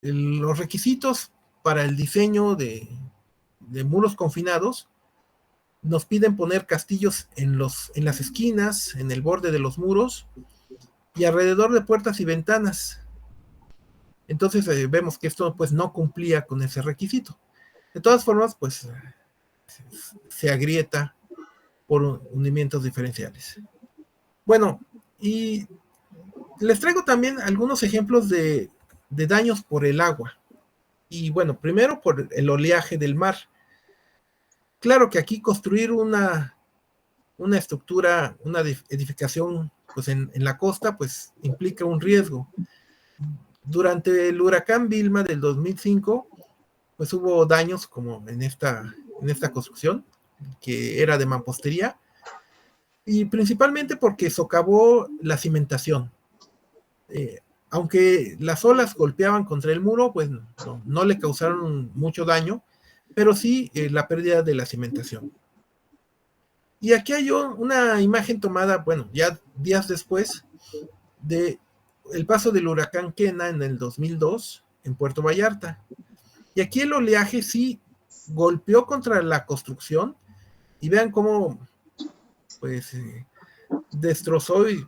los requisitos para el diseño de muros confinados nos piden poner castillos en las esquinas, en el borde de los muros y alrededor de puertas y ventanas. Entonces vemos que esto pues no cumplía con ese requisito. De todas formas, pues se agrieta por hundimientos diferenciales. Bueno, y les traigo también algunos ejemplos de daños por el agua. Y bueno, primero por el oleaje del mar. Claro que aquí construir una estructura, una edificación pues en la costa, pues implica un riesgo. Durante el huracán Vilma del 2005, pues hubo daños como en esta construcción, que era de mampostería, y principalmente porque socavó la cimentación. Eh, Aunque las olas golpeaban contra el muro, pues no le causaron mucho daño, pero sí la pérdida de la cimentación. Y aquí hay una imagen tomada, bueno, ya días después de el paso del huracán Kena en el 2002 en Puerto Vallarta. Y aquí el oleaje sí golpeó contra la construcción y vean cómo pues destrozó y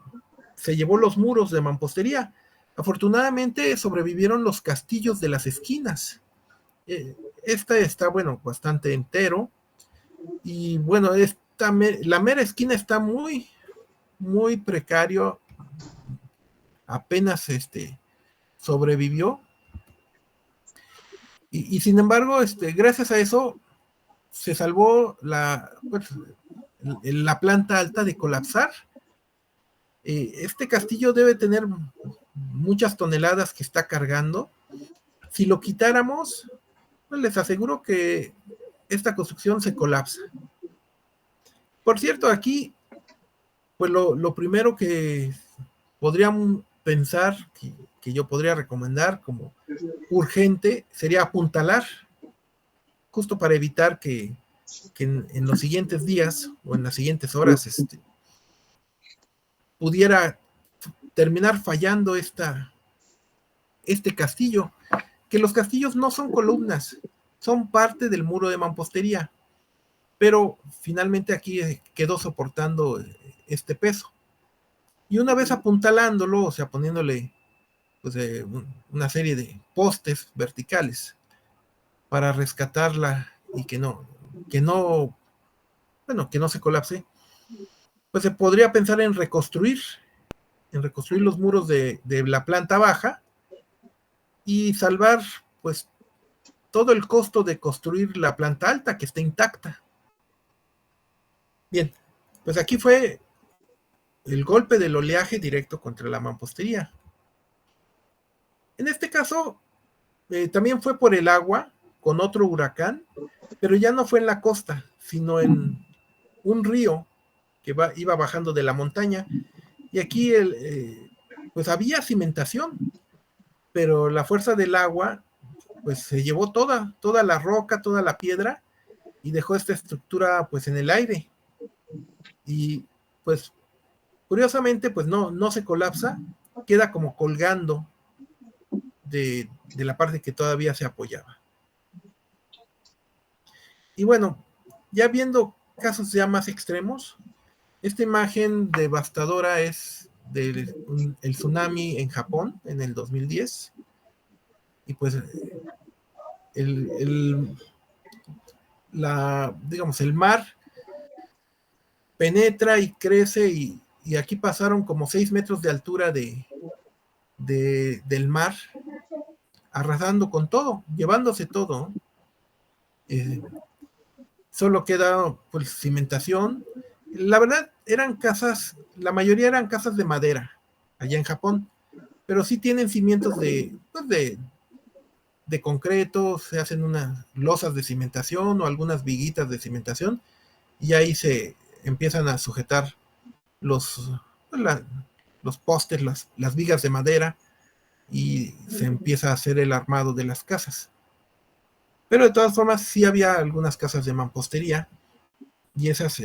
se llevó los muros de mampostería. Afortunadamente sobrevivieron los castillos de las esquinas. Esta está, bueno, bastante entero. Y bueno, la mera esquina está muy, muy precario. Apenas sobrevivió. Y sin embargo, gracias a eso, se salvó la planta alta de colapsar. Este castillo debe tener muchas toneladas que está cargando. Si lo quitáramos, pues les aseguro que esta construcción se colapsa. Por cierto, aquí, pues lo primero que podríamos pensar, que yo podría recomendar como urgente, sería apuntalar, justo para evitar que en los siguientes días o en las siguientes horas pudiera terminar fallando este castillo, que los castillos no son columnas, son parte del muro de mampostería, pero finalmente aquí quedó soportando este peso. Y una vez apuntalándolo, o sea, poniéndole pues, una serie de postes verticales para rescatarla y que no, bueno, que no se colapse, pues se podría pensar en reconstruir los muros de la planta baja y salvar pues todo el costo de construir la planta alta que está intacta. Bien, pues aquí fue el golpe del oleaje directo contra la mampostería. En este caso, también fue por el agua con otro huracán, pero ya no fue en la costa, sino en un río que iba bajando de la montaña. Y aquí pues había cimentación, pero la fuerza del agua pues se llevó toda la roca, toda la piedra y dejó esta estructura pues en el aire. Y pues curiosamente pues no se colapsa, queda como colgando de la parte que todavía se apoyaba. Y bueno, ya viendo casos ya más extremos, esta imagen devastadora es del tsunami en Japón en el 2010. Y pues digamos, el mar penetra y crece y aquí pasaron como 6 metros de altura del mar, arrasando con todo, llevándose todo. Solo queda pues cimentación. La verdad eran casas, la mayoría eran casas de madera allá en Japón, pero sí tienen cimientos pues de concreto, se hacen unas losas de cimentación o algunas viguitas de cimentación y ahí se empiezan a sujetar los, los postes, las vigas de madera y se empieza a hacer el armado de las casas. Pero de todas formas sí había algunas casas de mampostería y esas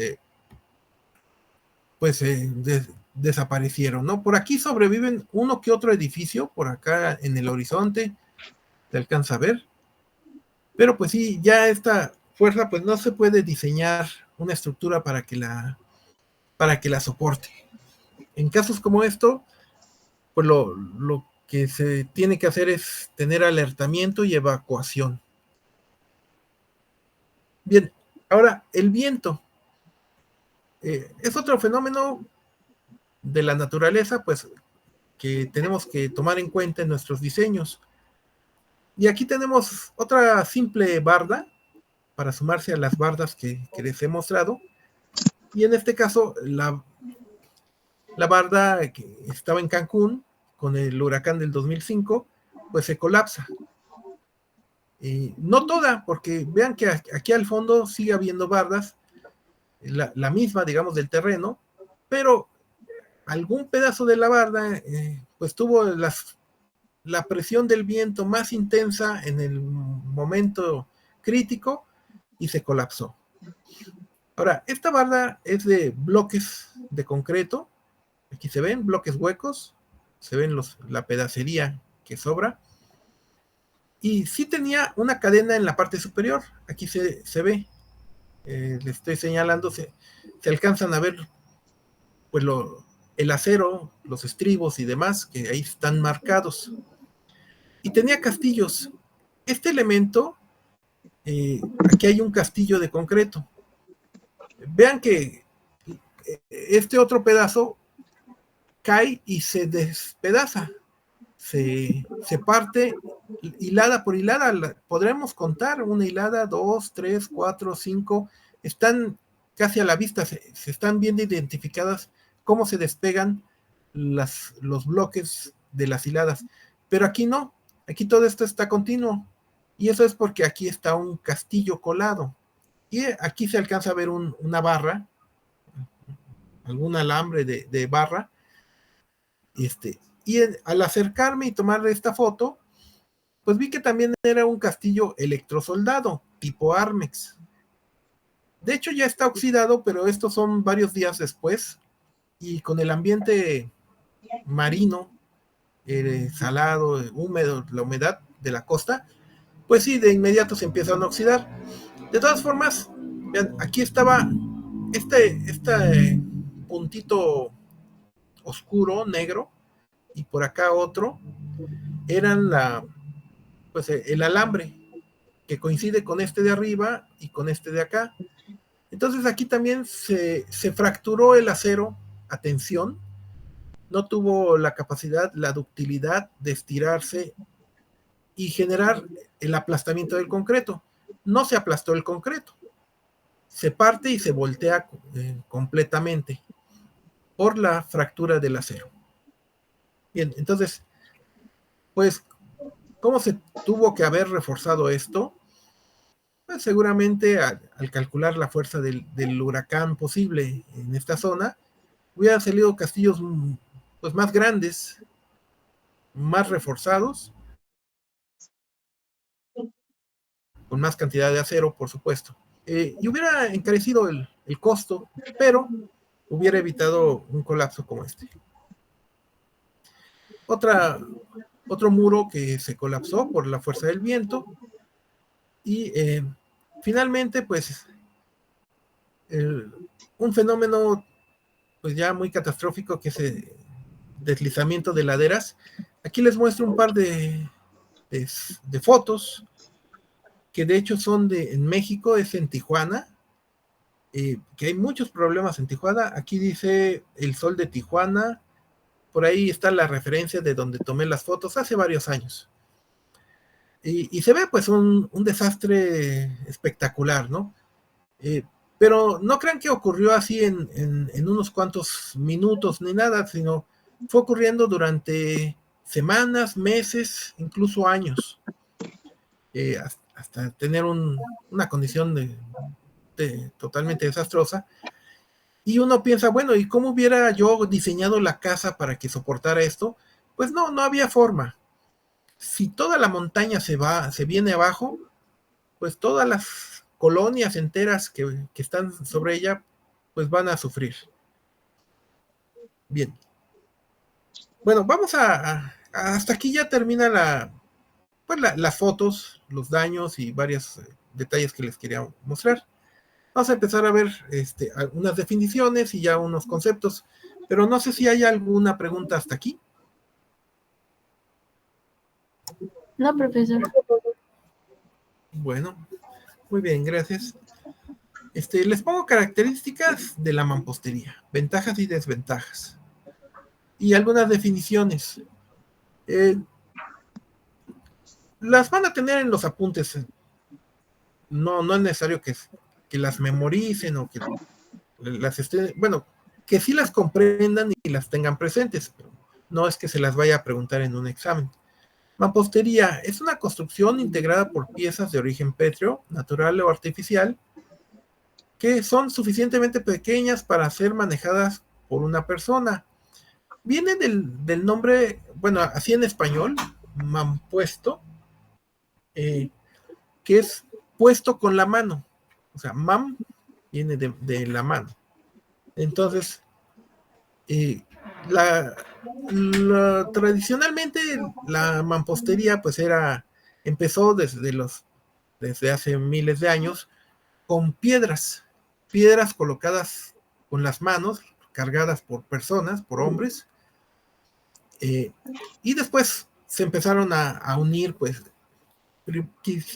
pues desaparecieron, ¿no? Por aquí sobreviven uno que otro edificio, por acá en el horizonte, se alcanza a ver, pero pues sí, ya esta fuerza pues no se puede diseñar una estructura para que la soporte. En casos como esto, pues lo que se tiene que hacer es tener alertamiento y evacuación. Bien, ahora el viento es otro fenómeno de la naturaleza, pues que tenemos que tomar en cuenta en nuestros diseños. Y aquí tenemos otra simple barda para sumarse a las bardas que les he mostrado. Y en este caso, la barda que estaba en Cancún con el huracán del 2005, pues se colapsa. No toda, porque vean que aquí al fondo sigue habiendo bardas, la misma, digamos, del terreno, pero algún pedazo de la barda, pues tuvo la presión del viento más intensa en el momento crítico y se colapsó. Ahora, esta barda es de bloques de concreto. Aquí se ven bloques huecos, se ven la pedacería que sobra. Y sí tenía una cadena en la parte superior. Aquí se ve, le estoy señalando, se alcanzan a ver pues el acero, los estribos y demás, que ahí están marcados. Y tenía castillos. Este elemento, aquí hay un castillo de concreto. Vean que este otro pedazo cae y se despedaza, se parte hilada por hilada. Podremos contar una hilada, 2, 3, 4, 5, están casi a la vista, se están viendo identificadas cómo se despegan los bloques de las hiladas. Pero aquí no, aquí todo esto está continuo. Y eso es porque aquí está un castillo colado. Y aquí se alcanza a ver una barra, algún alambre de barra. Y al acercarme y tomar esta foto, pues vi que también era un castillo electrosoldado, tipo Armex. De hecho ya está oxidado, pero estos son varios días después, y con el ambiente marino, salado, húmedo, la humedad de la costa, pues sí, de inmediato se empiezan a oxidar. De todas formas, vean, aquí estaba este puntito oscuro, negro, y por acá otro, eran pues el alambre que coincide con este de arriba y con este de acá. Entonces aquí también se fracturó el acero a tensión, no tuvo la capacidad, la ductilidad de estirarse y generar el aplastamiento del concreto. No se aplastó el concreto, se parte y se voltea completamente por la fractura del acero. Bien, entonces, pues, ¿cómo se tuvo que haber reforzado esto? Pues seguramente al calcular la fuerza del huracán posible en esta zona, hubieran salido castillos pues más grandes, más reforzados, con más cantidad de acero, por supuesto. Y hubiera encarecido el costo, pero hubiera evitado un colapso como este. Otro muro que se colapsó por la fuerza del viento y finalmente pues un fenómeno pues ya muy catastrófico que es el deslizamiento de laderas. Aquí les muestro un par de fotos que de hecho son en México, es en Tijuana, que hay muchos problemas en Tijuana. Aquí dice el sol de Tijuana, por ahí está la referencia de donde tomé las fotos hace varios años. Y se ve pues un desastre espectacular, ¿no? Pero no crean que ocurrió así en unos cuantos minutos ni nada, sino fue ocurriendo durante semanas, meses, incluso años, hasta tener una condición totalmente desastrosa. Y uno piensa, bueno, ¿y cómo hubiera yo diseñado la casa para que soportara esto? Pues no había forma. Si toda la montaña se viene abajo, pues todas las colonias enteras que están sobre ella, pues van a sufrir. Bien. Bueno, hasta aquí ya termina pues las fotos, los daños y varios detalles que les quería mostrar. Vamos a empezar a ver algunas definiciones y ya unos conceptos, pero no sé si hay alguna pregunta hasta aquí. No, profesor. Bueno, muy bien, gracias. Les pongo características de la mampostería, ventajas y desventajas, y algunas definiciones. Las van a tener en los apuntes. No es necesario que las memoricen o que las estén, bueno, que sí las comprendan y las tengan presentes, pero no es que se las vaya a preguntar en un examen. Mampostería es una construcción integrada por piezas de origen pétreo, natural o artificial, que son suficientemente pequeñas para ser manejadas por una persona. Viene del nombre, bueno, así en español, mampuesto, que es puesto con la mano. O sea, mam viene de la mano. Entonces, tradicionalmente la mampostería pues empezó desde hace miles de años con piedras colocadas con las manos, cargadas por personas, por hombres, y después se empezaron a unir, pues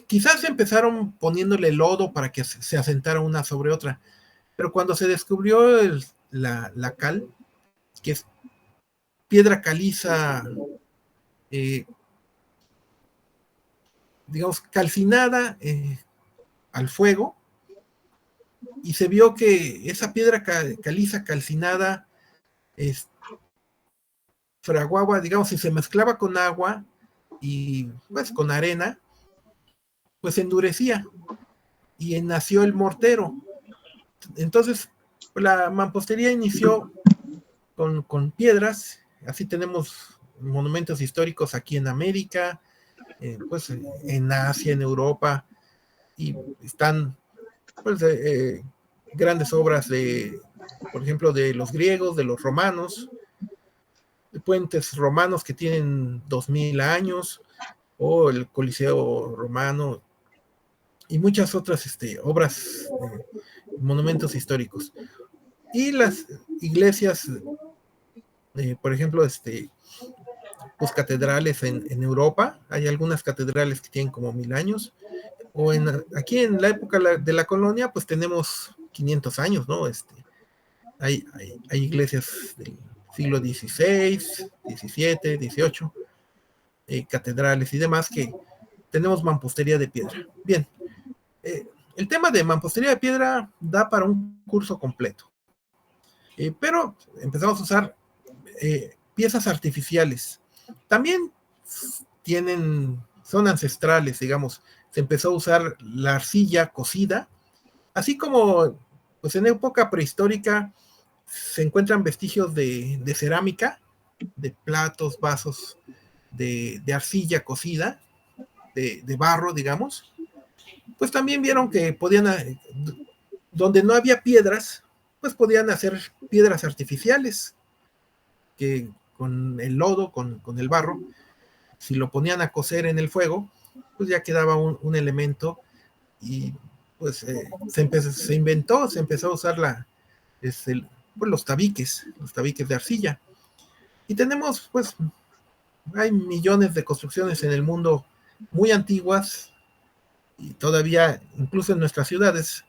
quizás se empezaron poniéndole lodo para que se asentara una sobre otra, pero cuando se descubrió la cal, que es piedra caliza, digamos, calcinada al fuego, y se vio que esa piedra caliza calcinada fraguaba, digamos, si se mezclaba con agua y pues con arena, pues endurecía y nació el mortero. Entonces, la mampostería inició con piedras. Así tenemos monumentos históricos aquí en América, pues en Asia, en Europa, y están pues grandes obras por ejemplo, de los griegos, de los romanos, de puentes romanos que tienen 2000 años, o el Coliseo romano, y muchas otras obras, monumentos históricos. Y las iglesias, por ejemplo, pues catedrales en Europa, hay algunas catedrales que tienen como 1000 años, o aquí en la época de la colonia, pues tenemos 500 años, ¿no? Hay iglesias del siglo XVI, XVII, XVIII, catedrales y demás, que tenemos mampostería de piedra. Bien, el tema de mampostería de piedra da para un curso completo, pero empezamos a usar piezas artificiales. También son ancestrales, digamos. Se empezó a usar la arcilla cocida, así como pues en época prehistórica se encuentran vestigios de cerámica, de platos, vasos de arcilla cocida, de barro, digamos. Pues también vieron que donde no había piedras, pues podían hacer piedras artificiales, que con el lodo, con el barro, si lo ponían a cocer en el fuego, pues ya quedaba un elemento, y pues se empezó a usar pues los tabiques de arcilla. Y tenemos, pues, hay millones de construcciones en el mundo muy antiguas, y todavía, incluso en nuestras ciudades,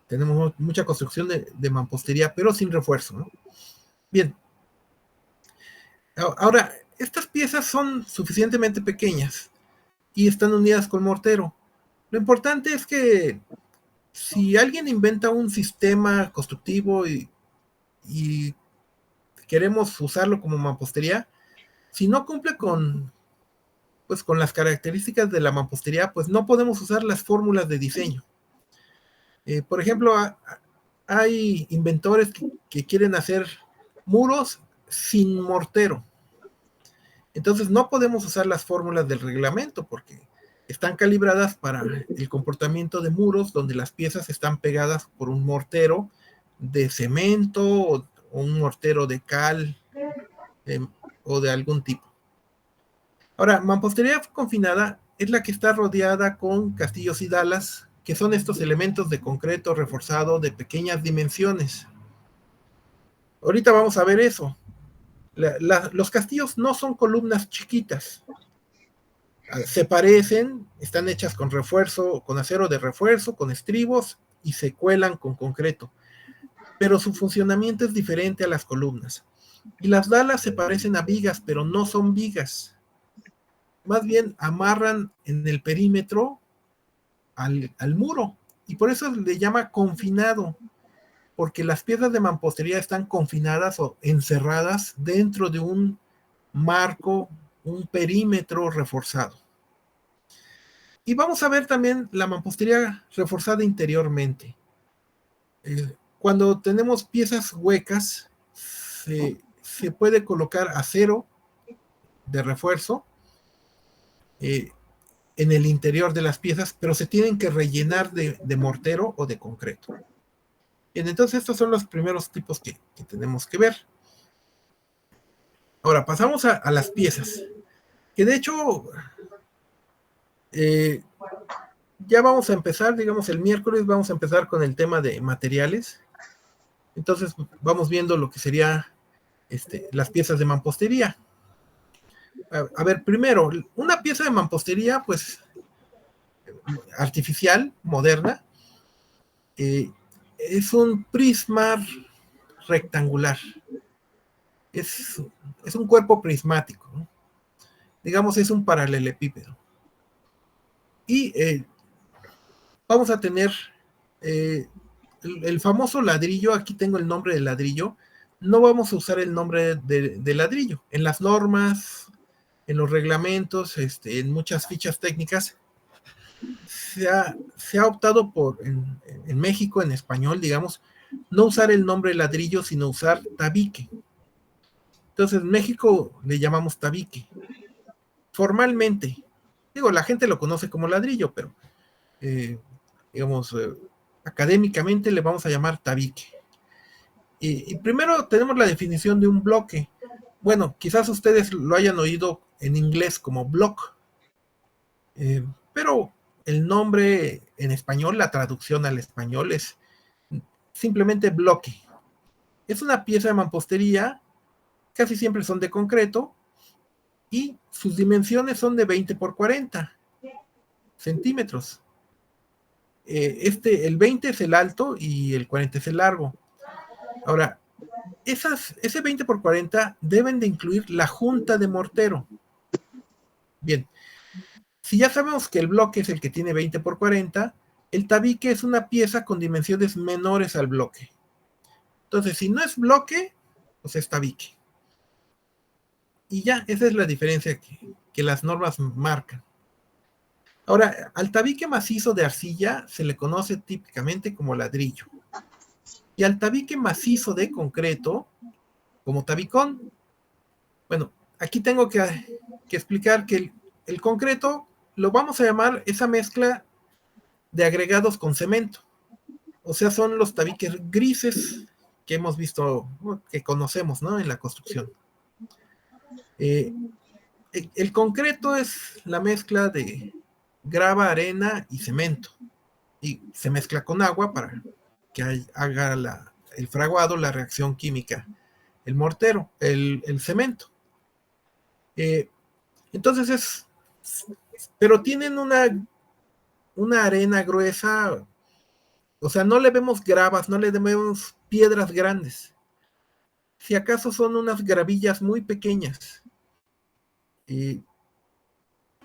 tenemos mucha construcción de mampostería, pero sin refuerzo, ¿no? Bien. Ahora, estas piezas son suficientemente pequeñas y están unidas con mortero. Lo importante es que si alguien inventa un sistema constructivo y queremos usarlo como mampostería, si no cumple pues, con las características de la mampostería, pues no podemos usar las fórmulas de diseño. Por ejemplo, hay inventores que quieren hacer muros sin mortero. Entonces no podemos usar las fórmulas del reglamento porque están calibradas para el comportamiento de muros donde las piezas están pegadas por un mortero de cemento o un mortero de cal, o de algún tipo. Ahora, mampostería confinada es la que está rodeada con castillos y dalas, que son estos elementos de concreto reforzado de pequeñas dimensiones. Ahorita vamos a ver eso. Los castillos no son columnas chiquitas. Se parecen, están hechas con refuerzo, con acero de refuerzo, con estribos y se cuelan con concreto. Pero su funcionamiento es diferente a las columnas. Y las dalas se parecen a vigas, pero no son vigas. Más bien amarran en el perímetro al muro. Y por eso le llama confinado, porque las piezas de mampostería están confinadas o encerradas dentro de un marco, un perímetro reforzado. Y vamos a ver también la mampostería reforzada interiormente. Cuando tenemos piezas huecas, se puede colocar acero de refuerzo en el interior de las piezas, pero se tienen que rellenar de mortero o de concreto. Bien, entonces estos son los primeros tipos que tenemos que ver. Ahora pasamos a las piezas, que de hecho ya vamos a empezar, digamos el miércoles vamos a empezar con el tema de materiales. Entonces vamos viendo lo que sería las piezas de mampostería. A ver, primero, una pieza de mampostería, pues, artificial, moderna, es un prisma rectangular. Es un cuerpo prismático, ¿no? Digamos, es un paralelepípedo. Y vamos a tener el famoso ladrillo. Aquí tengo el nombre del ladrillo. No vamos a usar el nombre de ladrillo. En las normas, en los reglamentos, en muchas fichas técnicas, se ha optado por, en México, en español, digamos, no usar el nombre ladrillo, sino usar tabique. Entonces, en México le llamamos tabique. Formalmente, digo, la gente lo conoce como ladrillo, pero, digamos, académicamente le vamos a llamar tabique. Y primero tenemos la definición de un bloque. Bueno, quizás ustedes lo hayan oído en inglés como block, pero el nombre en español, la traducción al español es simplemente bloque. Es una pieza de mampostería, casi siempre son de concreto, y sus dimensiones son de 20 por 40 centímetros. El 20 es el alto y el 40 es el largo. Ahora, ese 20 por 40 deben de incluir la junta de mortero. Bien, si ya sabemos que el bloque es el que tiene 20 por 40, el tabique es una pieza con dimensiones menores al bloque. Entonces, si no es bloque, pues es tabique. Y ya, esa es la diferencia que las normas marcan. Ahora, al tabique macizo de arcilla se le conoce típicamente como ladrillo. Y al tabique macizo de concreto como tabicón. Bueno, aquí tengo que explicar que el concreto lo vamos a llamar esa mezcla de agregados con cemento. O sea, son los tabiques grises que hemos visto, que conocemos, ¿no?, en la construcción. El concreto es la mezcla de grava, arena y cemento. Y se mezcla con agua para que haga el fraguado, la reacción química, el mortero, el cemento. Entonces pero tienen una arena gruesa, o sea, no le vemos gravas, no le vemos piedras grandes. Si acaso son unas gravillas muy pequeñas.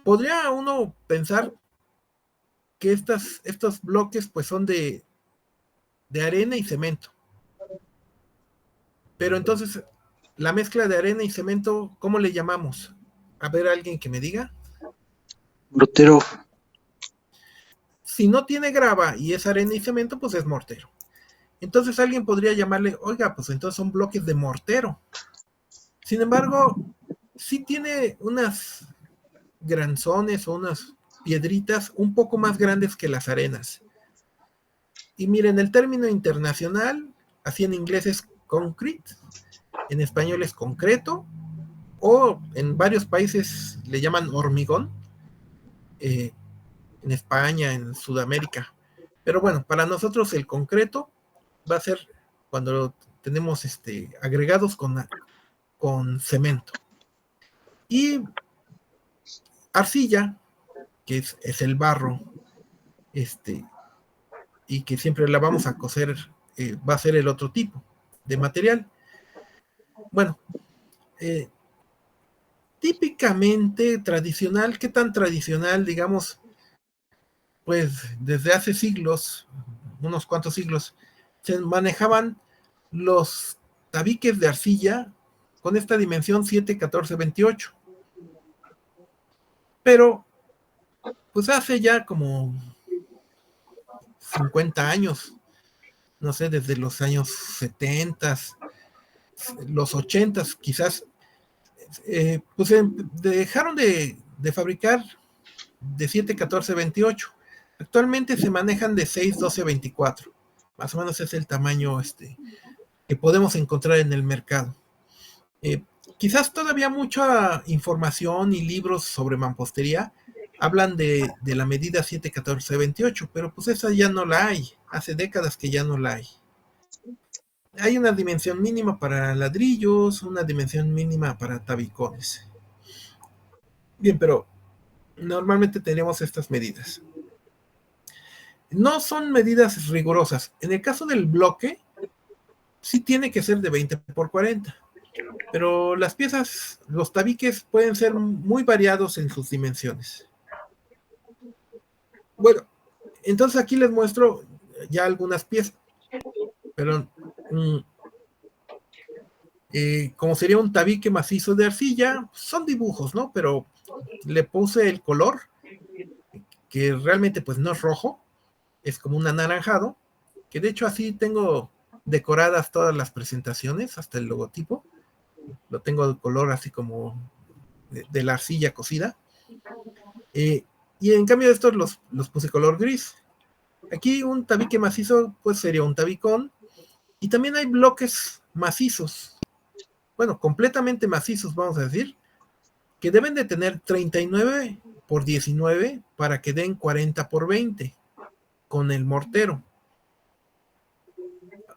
Podría uno pensar que estos bloques pues son de arena y cemento. Pero entonces, la mezcla de arena y cemento, ¿cómo le llamamos? A ver, alguien que me diga. Mortero. Si no tiene grava y es arena y cemento, pues es mortero. Entonces alguien podría llamarle, oiga, pues entonces son bloques de mortero. Sin embargo, sí tiene unas granzones o unas piedritas un poco más grandes que las arenas. Y miren, el término internacional, así en inglés es concrete, en español es concreto, o en varios países le llaman hormigón, en España, en Sudamérica. Pero bueno, para nosotros el concreto va a ser cuando tenemos agregados con cemento. Y arcilla, que es el barro, y que siempre la vamos a cocer, va a ser el otro tipo de material. Bueno, típicamente tradicional, ¿qué tan tradicional? Digamos, pues desde hace siglos, unos cuantos siglos, se manejaban los tabiques de arcilla con esta dimensión 7, 14, 28. Pero, pues hace ya como 50 años, no sé, desde los años 70, los 80 quizás, pues dejaron de fabricar de 7, 14, 28. Actualmente se manejan de 6, 12, 24. Más o menos es el tamaño que podemos encontrar en el mercado. Quizás todavía mucha información y libros sobre mampostería hablan de la medida 7, 14, 28, pero pues esa ya no la hay. Hace décadas que ya no la hay. Hay una dimensión mínima para ladrillos, una dimensión mínima para tabicones. Bien, pero normalmente tenemos estas medidas. No son medidas rigurosas. En el caso del bloque, sí tiene que ser de 20 por 40. Pero las piezas, los tabiques pueden ser muy variados en sus dimensiones. Bueno, entonces aquí les muestro ya algunas piezas. Pero como sería un tabique macizo de arcilla, son dibujos, ¿no? Pero le puse el color, que realmente pues no es rojo, es como un anaranjado, que de hecho así tengo decoradas todas las presentaciones, hasta el logotipo. Lo tengo de color así como de la arcilla cocida. Y en cambio de estos los puse color gris. Aquí un tabique macizo pues sería un tabicón. Y también hay bloques macizos. Bueno, completamente macizos, vamos a decir, que deben de tener 39 por 19 para que den 40 por 20 con el mortero.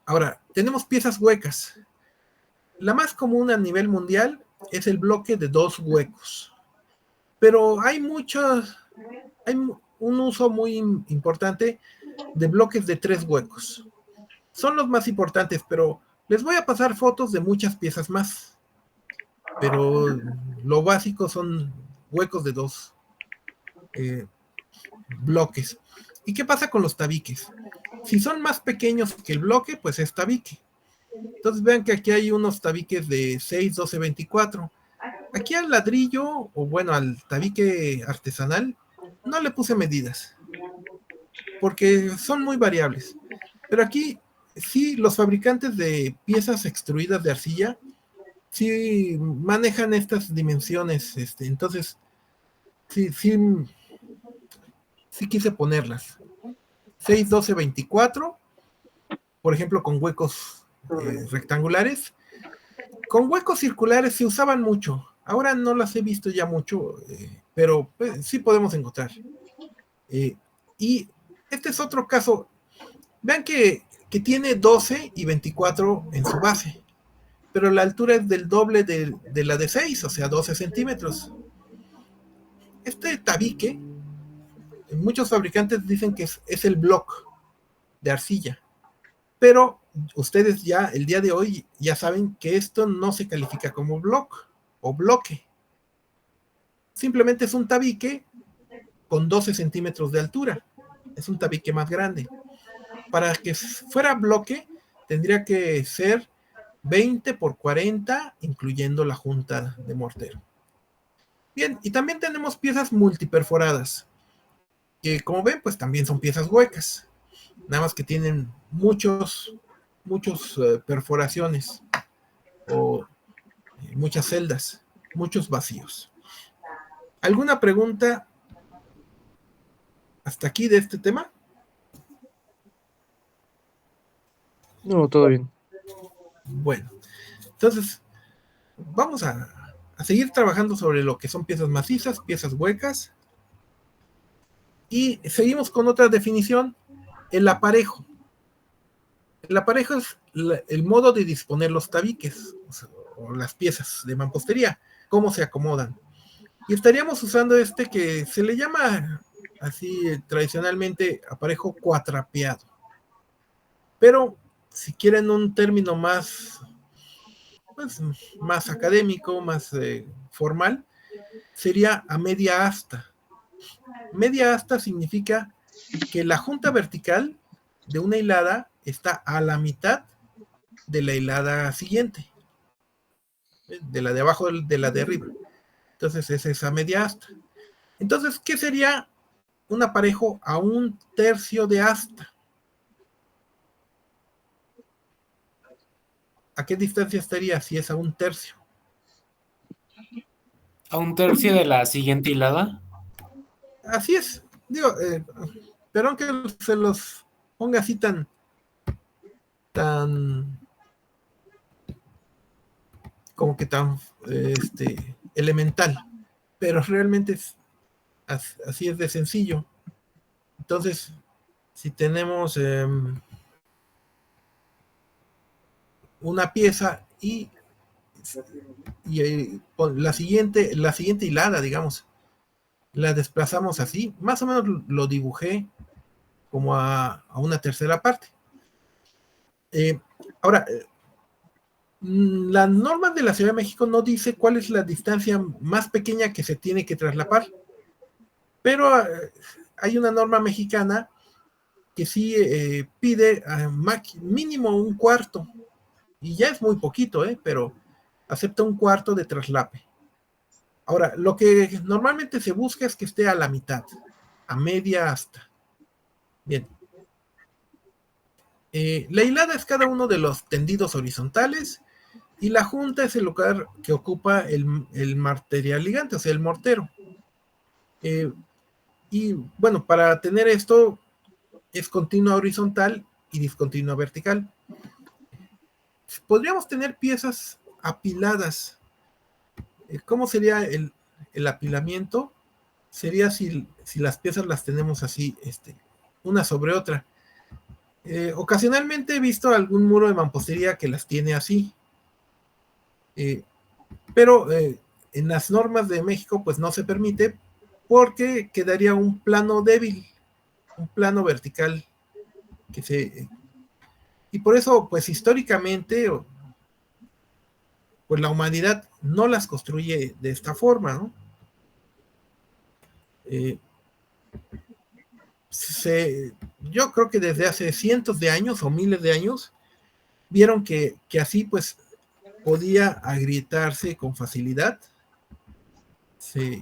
Ahora, tenemos piezas huecas. La más común a nivel mundial es el bloque de 2 huecos. Pero hay un uso muy importante de bloques de 3 huecos. Son los más importantes, pero les voy a pasar fotos de muchas piezas más. Pero lo básico son huecos de 2 bloques. ¿Y qué pasa con los tabiques? Si son más pequeños que el bloque, pues es tabique. Entonces vean que aquí hay unos tabiques de 6, 12, 24. Aquí al ladrillo, o bueno, al tabique artesanal, no le puse medidas, porque son muy variables. Pero aquí, sí, los fabricantes de piezas extruidas de arcilla, sí manejan estas dimensiones, entonces, sí quise ponerlas. 6, 12, 24, por ejemplo, con huecos rectangulares. Con huecos circulares se usaban mucho. Ahora no las he visto ya mucho, pero pues, sí podemos encontrar. Y este es otro caso. Vean que tiene 12 y 24 en su base, pero la altura es del doble de la de 6, o sea, 12 centímetros. Este tabique, muchos fabricantes dicen que es el block de arcilla, pero ustedes ya el día de hoy ya saben que esto no se califica como block o bloque. Simplemente es un tabique con 12 centímetros de altura. Es un tabique más grande. Para que fuera bloque, tendría que ser 20 por 40, incluyendo la junta de mortero. Bien, y también tenemos piezas multiperforadas, que como ven, pues también son piezas huecas. Nada más que tienen muchos perforaciones o muchas celdas, muchos vacíos. ¿Alguna pregunta hasta aquí de este tema? No, todo bien. Bueno, entonces vamos a a seguir trabajando sobre lo que son piezas macizas, piezas huecas. Y seguimos con otra definición, el aparejo. El aparejo es el modo de disponer los tabiques, o las piezas de mampostería, cómo se acomodan. Y estaríamos usando este que se le llama así tradicionalmente aparejo cuatrapeado. Pero si quieren un término más, pues, más académico, más formal, sería a media asta. Media asta significa que la junta vertical de una hilada está a la mitad de la hilada siguiente, de la de abajo de la de arriba. Entonces es esa media asta. Entonces, ¿qué sería un aparejo a un tercio de asta? ¿A qué distancia estaría si es a un tercio? ¿A un tercio de la siguiente hilada? Así es. Digo, pero aunque se los ponga así tan como que tan elemental, pero realmente es así es de sencillo. Entonces, si tenemos una pieza y la siguiente hilada, digamos, la desplazamos así, más o menos lo dibujé como a una tercera parte. Ahora, la norma de la Ciudad de México no dice cuál es la distancia más pequeña que se tiene que traslapar, pero hay una norma mexicana que sí pide mínimo un cuarto, y ya es muy poquito, pero acepta un cuarto de traslape. Ahora, lo que normalmente se busca es que esté a la mitad, a media asta. Bien. La hilada es cada uno de los tendidos horizontales y la junta es el lugar que ocupa el material ligante, o sea, el mortero. Y bueno, para tener esto es continua horizontal y discontinua vertical. Podríamos tener piezas apiladas. ¿Cómo sería el apilamiento? Sería si las piezas las tenemos así, una sobre otra. Ocasionalmente he visto algún muro de mampostería que las tiene así. Pero en las normas de México pues no se permite porque quedaría un plano débil, un plano vertical y por eso pues históricamente pues la humanidad no las construye de esta forma, ¿no? Yo creo que desde hace cientos de años o miles de años vieron que así pues podía agrietarse con facilidad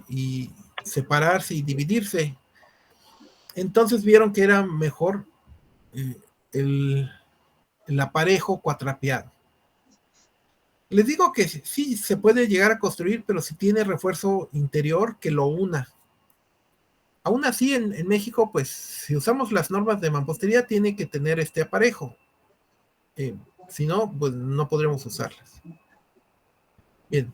y separarse y dividirse. Entonces vieron que era mejor el aparejo cuatrapeado. Les digo que sí se puede llegar a construir, pero si tiene refuerzo interior que lo una. Aún así, en México, pues si usamos las normas de mampostería, tiene que tener este aparejo. Si no, pues no podremos usarlas. Bien.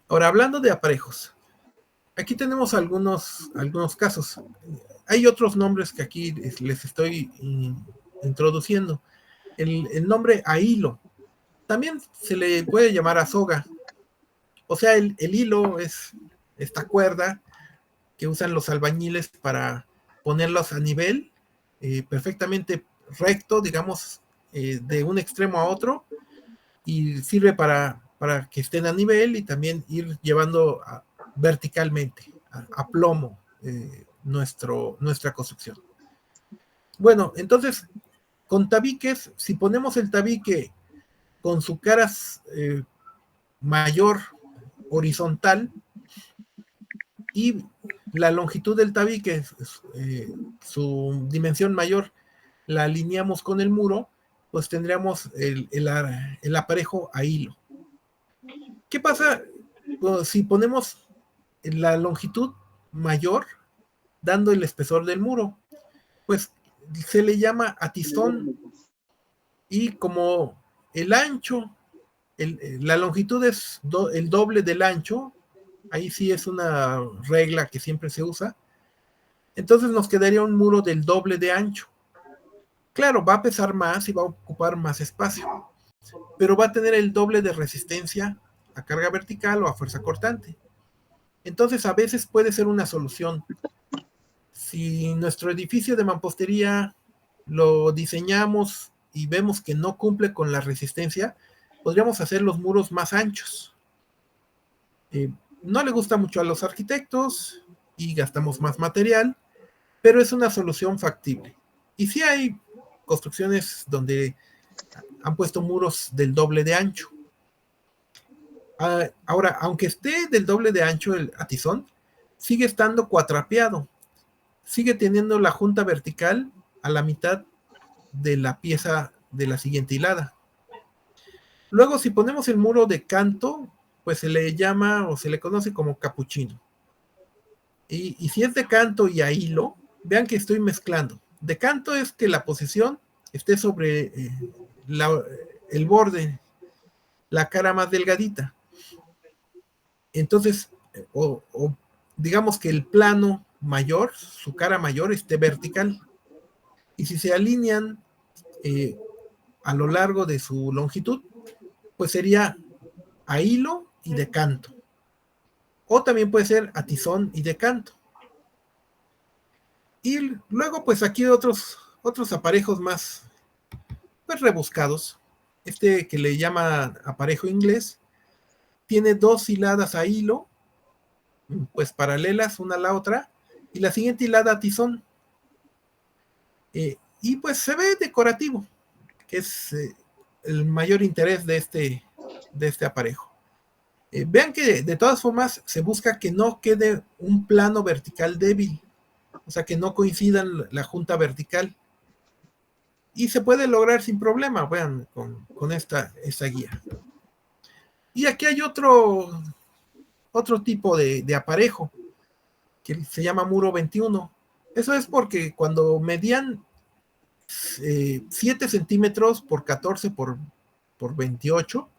Ahora, hablando de aparejos, aquí tenemos algunos casos. Hay otros nombres que aquí les estoy introduciendo. El nombre ahilo. También se le puede llamar azoga. O sea, el hilo es esta cuerda que usan los albañiles para ponerlos a nivel, perfectamente recto, digamos, de un extremo a otro, y sirve para que estén a nivel y también ir llevando verticalmente, a plomo, nuestra construcción. Bueno, entonces, con tabiques, si ponemos el tabique con su cara mayor horizontal y la longitud del tabique, su dimensión mayor, la alineamos con el muro, pues tendríamos el aparejo a hilo. ¿Qué pasa si ponemos la longitud mayor dando el espesor del muro? Pues se le llama atistón, y como el ancho La longitud es el doble del ancho. Ahí sí es una regla que siempre se usa. Entonces nos quedaría un muro del doble de ancho. Claro, va a pesar más y va a ocupar más espacio, pero va a tener el doble de resistencia a carga vertical o a fuerza cortante. Entonces a veces puede ser una solución. Si nuestro edificio de mampostería lo diseñamos y vemos que no cumple con la resistencia, podríamos hacer los muros más anchos. No le gusta mucho a los arquitectos y gastamos más material, pero es una solución factible. Y sí hay construcciones donde han puesto muros del doble de ancho. Ahora, aunque esté del doble de ancho el atizón, sigue estando cuatrapeado. Sigue teniendo la junta vertical a la mitad de la pieza de la siguiente hilada. Luego, si ponemos el muro de canto, pues se le llama o se le conoce como capuchino. Y si es de canto y a hilo, vean que estoy mezclando. De canto es que la posición esté sobre el borde, la cara más delgadita. Entonces, o digamos que el plano mayor, su cara mayor, esté vertical. Y si se alinean a lo largo de su longitud, pues sería a hilo y de canto. O también puede ser a tizón y de canto. Y luego, pues aquí otros aparejos más pues rebuscados. Este que le llama aparejo inglés tiene 2 hiladas a hilo, pues paralelas una a la otra, y la siguiente hilada a tizón. Y pues se ve decorativo, que es el mayor interés de este aparejo. Vean que de todas formas se busca que no quede un plano vertical débil, o sea, que no coincidan la junta vertical. Y se puede lograr sin problema, vean, con esta guía. Y aquí hay otro tipo de aparejo, que se llama muro 21. Eso es porque cuando medían 7 centímetros por 14 por 28,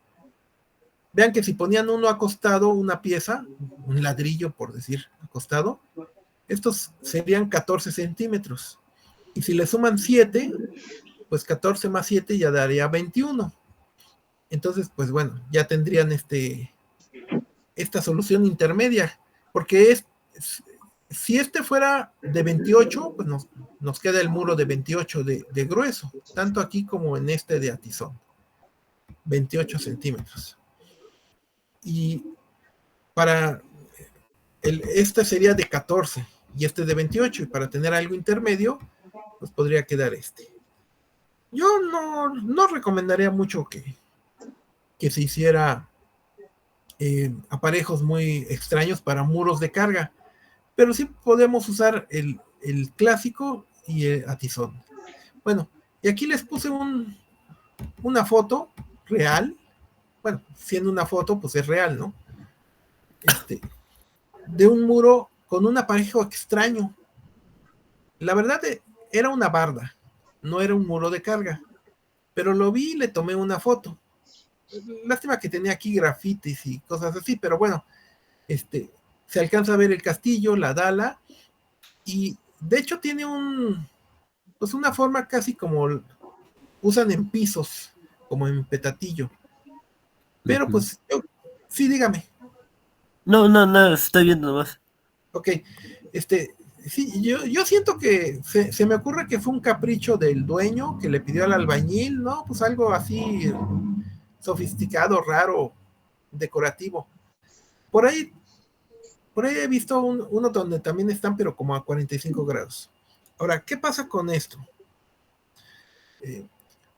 vean que si ponían uno acostado, una pieza, un ladrillo por decir acostado, estos serían 14 centímetros. Y si le suman 7, pues 14 más 7 ya daría 21. Entonces, pues bueno, ya tendrían esta solución intermedia, porque si este fuera de 28, pues nos queda el muro de 28 de grueso, tanto aquí como en este de atizón, 28 centímetros. Y para este sería de 14 y este de 28, y para tener algo intermedio, pues podría quedar este. Yo no recomendaría mucho que se hiciera aparejos muy extraños para muros de carga, pero sí podemos usar el clásico y el atizón. Bueno, y aquí les puse una foto real. Bueno, siendo una foto, pues es real, ¿no? De un muro con un aparejo extraño. La verdad era una barda, no era un muro de carga, pero lo vi y le tomé una foto. Lástima que tenía aquí grafitis y cosas así, pero bueno, se alcanza a ver el castillo, la dala, y de hecho tiene pues una forma casi como usan en pisos, como en petatillo. Pero pues, sí, dígame. No, estoy viendo nomás. Ok, sí, yo siento que se me ocurre que fue un capricho del dueño que le pidió al albañil, ¿no? Pues algo así sofisticado, raro, decorativo. Por ahí he visto uno donde también están, pero como a 45 grados. Ahora, ¿qué pasa con esto?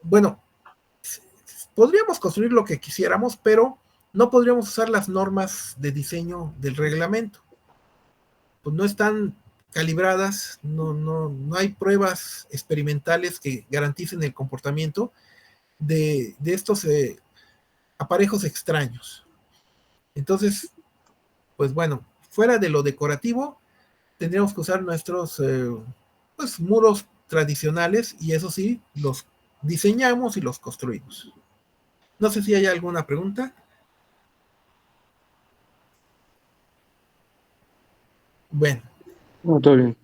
Bueno, podríamos construir lo que quisiéramos, pero no podríamos usar las normas de diseño del reglamento. Pues no están calibradas, no hay pruebas experimentales que garanticen el comportamiento de estos aparejos extraños. Entonces, pues bueno, fuera de lo decorativo, tendríamos que usar nuestros pues, muros tradicionales, y eso sí, los diseñamos y los construimos. No sé si hay alguna pregunta. Bueno. No, todo bien.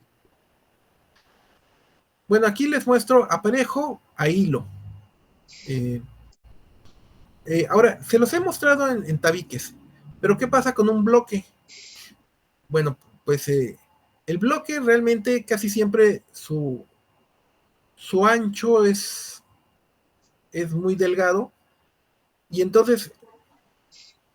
Bueno, aquí les muestro aparejo a hilo. Ahora, se los he mostrado en tabiques, pero ¿qué pasa con un bloque? Bueno, pues el bloque realmente casi siempre su ancho es muy delgado, y entonces,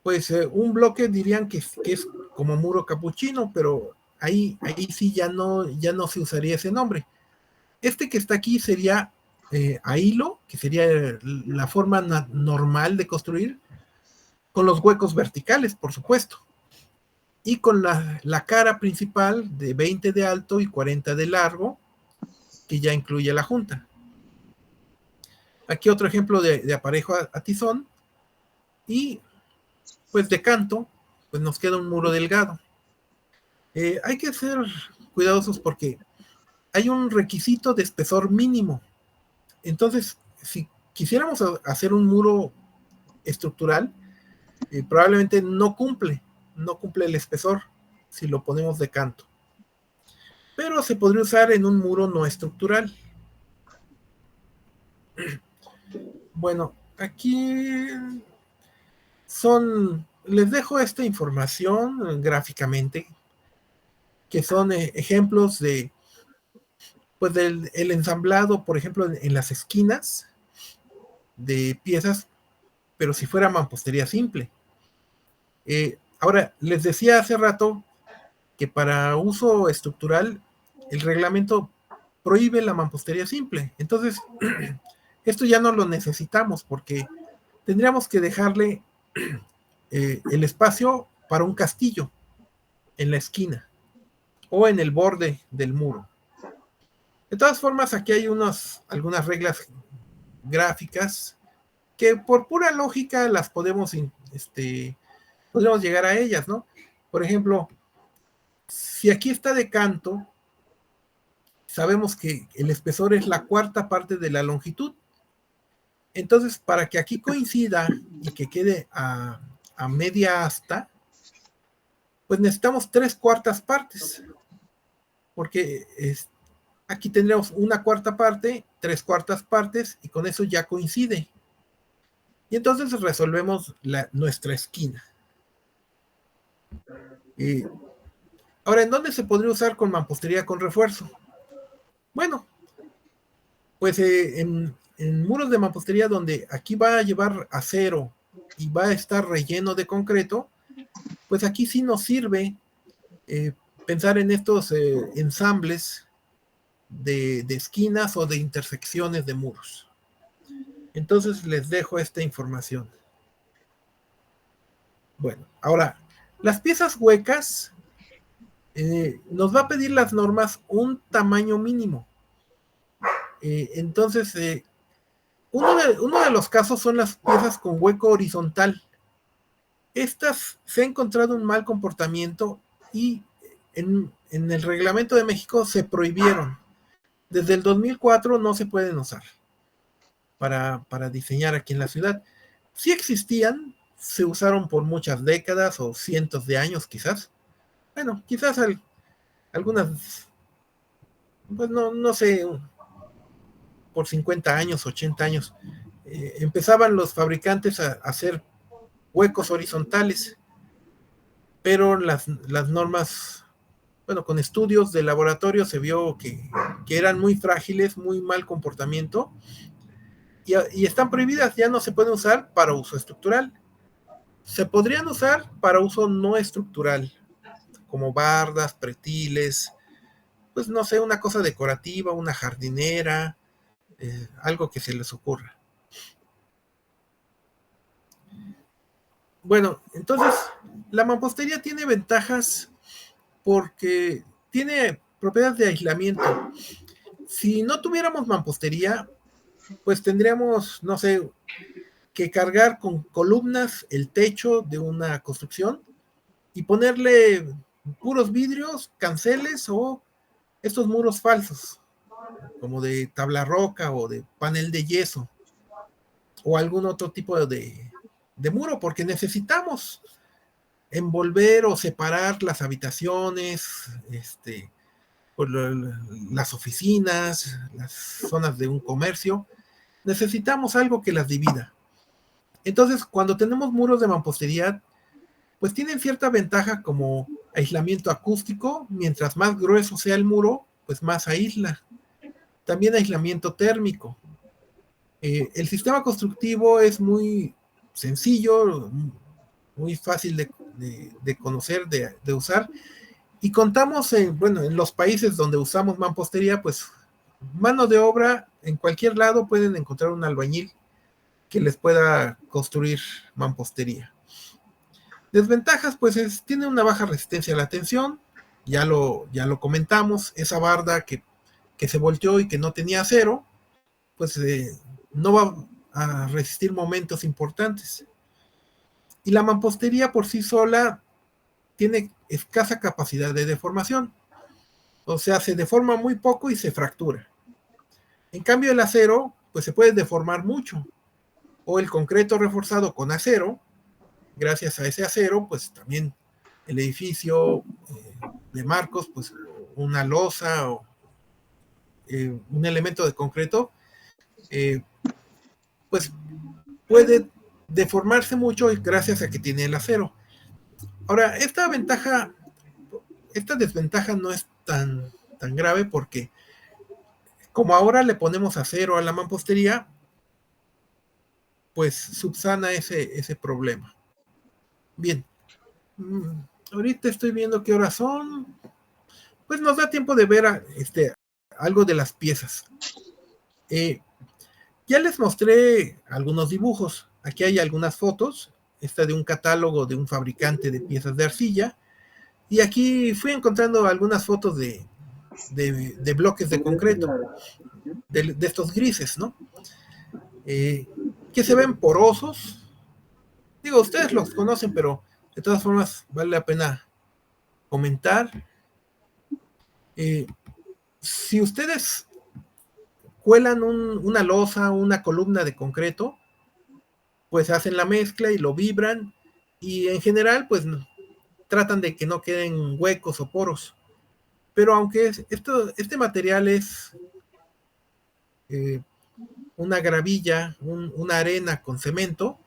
pues un bloque dirían que es como muro capuchino, pero ahí sí ya no se usaría ese nombre. Este que está aquí sería a hilo, que sería la forma normal de construir, con los huecos verticales, por supuesto, y con la cara principal de 20 de alto y 40 de largo, que ya incluye la junta. Aquí otro ejemplo de aparejo a tizón, y pues de canto, pues nos queda un muro delgado. Hay que ser cuidadosos porque hay un requisito de espesor mínimo. Entonces, si quisiéramos hacer un muro estructural, probablemente no cumple el espesor si lo ponemos de canto. Pero se podría usar en un muro no estructural. Bueno, aquí les dejo esta información gráficamente, que son ejemplos de, pues del el ensamblado, por ejemplo, en las esquinas de piezas, pero si fuera mampostería simple. Ahora, les decía hace rato que para uso estructural, el reglamento prohíbe la mampostería simple. Entonces, esto ya no lo necesitamos porque tendríamos que dejarle el espacio para un castillo en la esquina o en el borde del muro. De todas formas, aquí hay algunas reglas gráficas que por pura lógica las podemos llegar a ellas, ¿no? Por ejemplo, si aquí está de canto, sabemos que el espesor es la cuarta parte de la longitud. Entonces, para que aquí coincida y que quede a media asta, pues necesitamos 3/4 partes, porque aquí tendríamos 1/4 parte, 3/4 partes, y con eso ya coincide. Y entonces resolvemos nuestra esquina. Ahora, ¿en dónde se podría usar con mampostería con refuerzo? Bueno, pues en muros de mampostería donde aquí va a llevar acero y va a estar relleno de concreto, pues aquí sí nos sirve pensar en estos ensambles de esquinas o de intersecciones de muros. Entonces les dejo esta información. Bueno, ahora, las piezas huecas nos va a pedir las normas un tamaño mínimo. Entonces, uno de los casos son las piezas con hueco horizontal. Estas se ha encontrado un mal comportamiento y en el reglamento de México se prohibieron. Desde el 2004 no se pueden usar para diseñar aquí en la ciudad. Sí existían, se usaron por muchas décadas o cientos de años quizás. Bueno, quizás algunas, pues no sé, por 50 años, 80 años, empezaban los fabricantes a hacer huecos horizontales, pero las normas, bueno, con estudios de laboratorio se vio que eran muy frágiles, muy mal comportamiento, y están prohibidas, ya no se pueden usar para uso estructural. Se podrían usar para uso no estructural, como bardas, pretiles, pues no sé, una cosa decorativa, una jardinera, algo que se les ocurra. Bueno, entonces, la mampostería tiene ventajas porque tiene propiedades de aislamiento. Si no tuviéramos mampostería, pues tendríamos, no sé, que cargar con columnas el techo de una construcción y ponerle puros vidrios, canceles o estos muros falsos, como de tabla roca o de panel de yeso. o algún otro tipo de muro, porque necesitamos envolver o separar las habitaciones, por las oficinas, las zonas de un comercio. Necesitamos algo que las divida. Entonces, cuando tenemos muros de mampostería, pues tienen cierta ventaja como aislamiento acústico. Mientras más grueso sea el muro, pues más aísla. También aislamiento térmico. El sistema constructivo es muy sencillo, muy fácil de conocer, de usar, y contamos en los países donde usamos mampostería, pues mano de obra, en cualquier lado pueden encontrar un albañil que les pueda construir mampostería. Desventajas, pues tiene una baja resistencia a la tensión, ya lo comentamos, esa barda que se volteó y que no tenía acero, pues no va a resistir momentos importantes. Y la mampostería por sí sola tiene escasa capacidad de deformación, o sea, se deforma muy poco y se fractura. En cambio, el acero, pues se puede deformar mucho, o el concreto reforzado con acero. Gracias a ese acero, pues también el edificio de marcos, pues una losa o un elemento de concreto, pues puede deformarse mucho gracias a que tiene el acero. Ahora, esta desventaja no es tan grave, porque como ahora le ponemos acero a la mampostería, pues subsana ese problema. Bien, ahorita estoy viendo qué horas son, pues nos da tiempo de ver algo de las piezas. Ya les mostré algunos dibujos, aquí hay algunas fotos, esta de un catálogo de un fabricante de piezas de arcilla, y aquí fui encontrando algunas fotos de bloques de concreto, de estos grises, ¿no? Que se ven porosos. Digo, ustedes los conocen, pero de todas formas vale la pena comentar. Si ustedes cuelan una losa, una columna de concreto, pues hacen la mezcla y lo vibran, y en general pues tratan de que no queden huecos o poros. Pero aunque este material es una gravilla, una arena con cemento,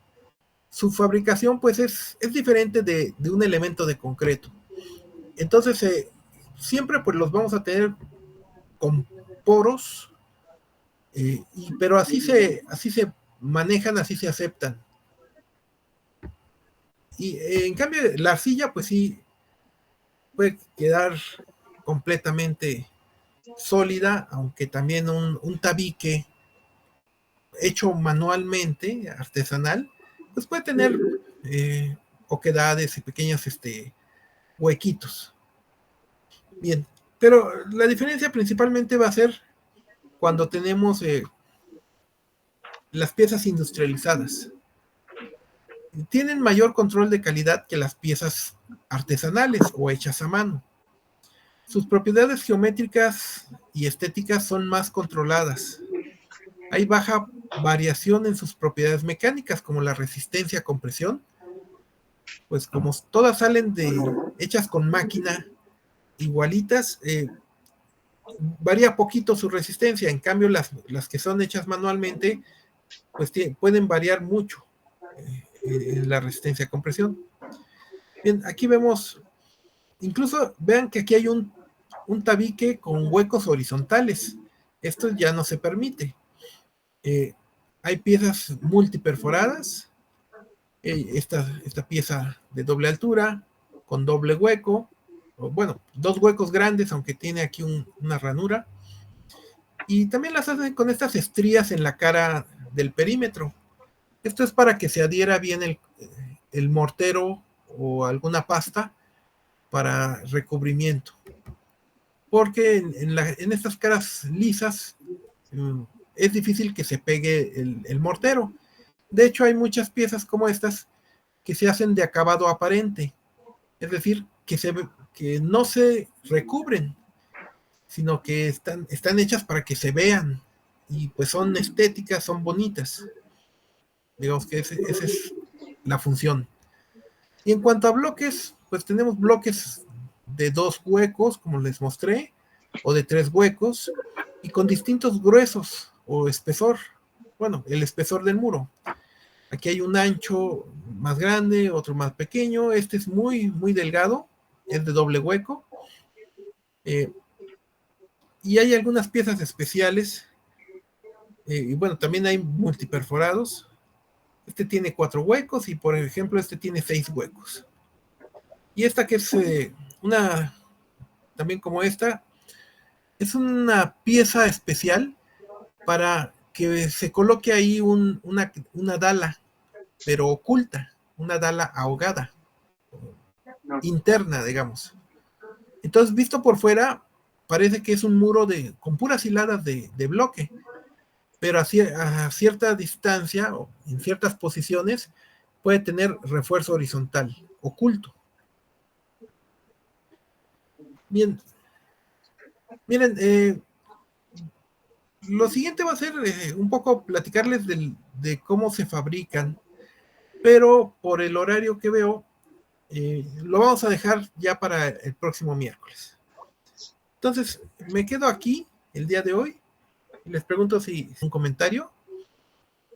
su fabricación pues es diferente de un elemento de concreto. Entonces siempre pues los vamos a tener con poros, pero así se manejan, así se aceptan. Y en cambio la arcilla pues sí puede quedar completamente sólida, aunque también un tabique hecho manualmente, artesanal, pues puede tener oquedades y pequeños huequitos. Bien, pero la diferencia principalmente va a ser cuando tenemos las piezas industrializadas. Tienen mayor control de calidad que las piezas artesanales o hechas a mano. Sus propiedades geométricas y estéticas son más controladas. Hay baja variación en sus propiedades mecánicas, como la resistencia a compresión, pues como todas salen hechas con máquina, igualitas, varía poquito su resistencia. En cambio, las que son hechas manualmente, pues pueden variar mucho en la resistencia a compresión. Bien, aquí vemos, incluso vean que aquí hay un tabique con huecos horizontales. Esto ya no se permite. Hay piezas multiperforadas, esta pieza de doble altura, con doble hueco, o bueno, dos huecos grandes, aunque tiene aquí una ranura, y también las hacen con estas estrías en la cara del perímetro. Esto es para que se adhiera bien el mortero o alguna pasta para recubrimiento, porque en estas caras lisas es difícil que se pegue el mortero. De hecho, hay muchas piezas como estas que se hacen de acabado aparente, es decir, que no se recubren, sino que están hechas para que se vean, y pues son estéticas, son bonitas. Digamos que esa es la función. Y en cuanto a bloques, pues tenemos bloques de 2 huecos, como les mostré, o de 3 huecos, y con distintos gruesos o espesor. Bueno, el espesor del muro. Aquí hay un ancho más grande, otro más pequeño. Este es muy, muy delgado, es de doble hueco. Y hay algunas piezas especiales. Y bueno, también hay multiperforados. Este tiene 4 huecos y, por ejemplo, este tiene 6 huecos. Y esta que es una, también como esta, es una pieza especial para que se coloque ahí una dala, pero oculta, una dala ahogada, interna, digamos. Entonces, visto por fuera, parece que es un muro con puras hiladas de bloque, pero a cierta distancia o en ciertas posiciones puede tener refuerzo horizontal, oculto. Bien, miren, lo siguiente va a ser un poco platicarles de cómo se fabrican, pero por el horario que veo, lo vamos a dejar ya para el próximo miércoles. Entonces, me quedo aquí el día de hoy y les pregunto si un comentario.